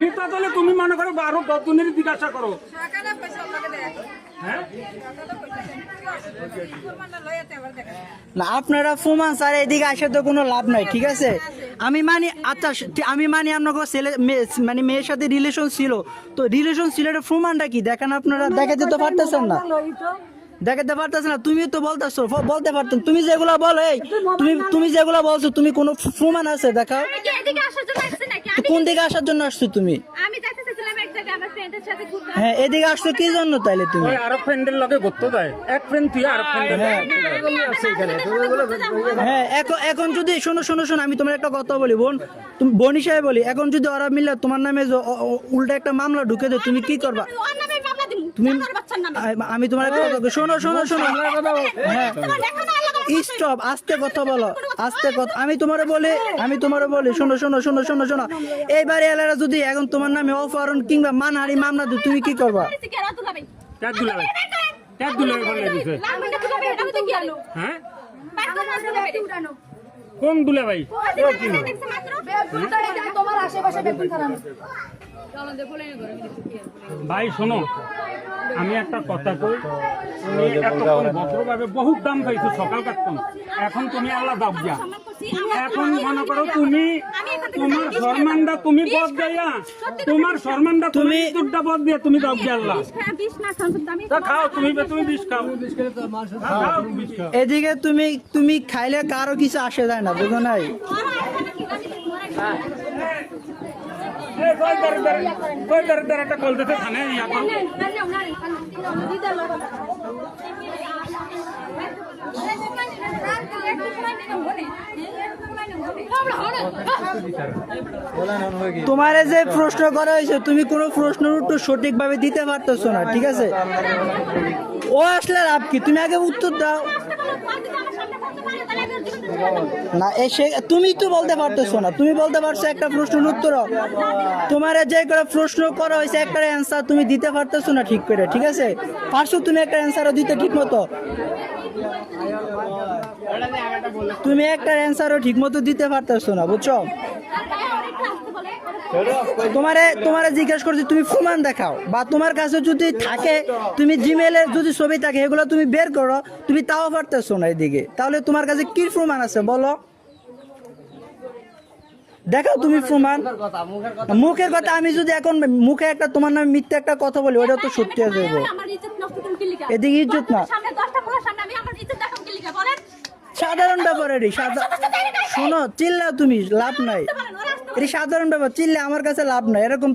এটা তাহলে তুমি মনে করো 12-10 জনের জিজ্ঞাসা করো। না আপনারা ফুমান স্যার এদিকে আসে তো কোনো লাভ নাই, ঠিক আছে? আমি মানি, আচ্ছা আমি মানি আপনাকে ছেলে মানে মেয়ের সাথে রিলেশন ছিল, তো রিলেশন ছিল এটা প্রমাণটা কি দেখেন? আপনারা দেখাতে তো পারতেছেন না, দেখাতে পারতেছেন না। তুমি তো বলতেছো, বলতে পারতেন। তুমি যেগুলো বলো, এই তুমি যেগুলো বলছো, তুমি কোনো প্রমাণ আছে দেখাও। কোন দিকে আসার জন্য আসছো তুমি? হ্যাঁ, এদিকে আসছো কি জন্য তাইলে তুমি? ওই আরো ফ্রেন্ডের লগে ঘুরতে যায়, এক ফ্রেন্ড তুই আরো ফ্রেন্ড। হ্যাঁ, এখন যদি শোনো আমি তোমার একটা কথা বলি বোন, তুমি বোন হিসাবে বলি, এখন যদি ওরা মিলে তোমার নামে উল্টা একটা মামলা ঢুকে দেয়, তুমি কি করবা? তুমি আমি তোমার একটা কথা শোনো হ্যাঁ, স্টপ, আস্তে কথা বলো, আস্তে কথা। আমি তোমারে বলি শোনো এইবার এলারা যদি এখন তোমার নামে অপহরণ কিংবা মানহানি মামলা দেয়, তুমি কি করবা? হ্যাঁ, কোন দুলা ভাই? ভাই শোনো, আমি একটা কথা কই, তুমি এতক্ষণ ভদ্রভাবে বহুত দাম পাইছো সকাল কাটতাম, এখন তুমি আল্লাহ দাও গিয়া। এখন মনে করো তুমি তোমার সম্মানটা তুমি বদ দিয়া, তোমার সম্মানটা তুমি দুটা বদ দিয়া তুমি দাও গিয়া আল্লাহ। খাও তুমি বিষ খাও। এদিকে তুমি খাইলে কারো কিছু আসে যায় না, বুঝো নাই? একটা কল দিতে থানে ইয়া করো। তোমারে যে প্রশ্ন করা হয়েছে, তুমি কোনো প্রশ্নের উত্তর সঠিকভাবে দিতে পারতেছো না, ঠিক আছে? ও আসলে লাভ কি? তুমি আগে উত্তর দাও না। তুমি তো বলতে পারতেছো না, তুমি বলতে পারছো একটা প্রশ্নের উত্তর, তোমার যে করে প্রশ্ন করা হয়েছে একটা অ্যান্সার তুমি দিতে পারতেছো না ঠিক করে, ঠিক আছে? পারছো তুমি একটা অ্যান্সারও দিতে ঠিক মতো? তুমি একটা অ্যান্সারও ঠিক মতো দিতে পারতেছো না, বুঝছো? তোমারে জিজ্ঞেস করছি, তুমি প্রমাণ দেখাও, বা তোমার কাছে যদি থাকে, তুমি জিমেলে যদি ছবি থাকে এগুলো তুমি বের করো, তুমি তাও পারতেছো না এদিকে, তাহলে তোমার কাছে কি প্রমাণ আছে বলো? দেখাও তুমি প্রমাণ। মুখের কথা, আমি যদি এখন মুখে একটা তোমার নামে মিথ্যা একটা কথা বলি, ওটা তো সত্যি হয়ে যাবে। এদিকে ইজ্জত না, সাধারণ ব্যাপার এটি। শোনো, চিল্লাও তুমি, লাভ নাই, এটি সাধারণ ব্যাপার, চিল্লে আমার কাছে লাভ নাই, এরকম তো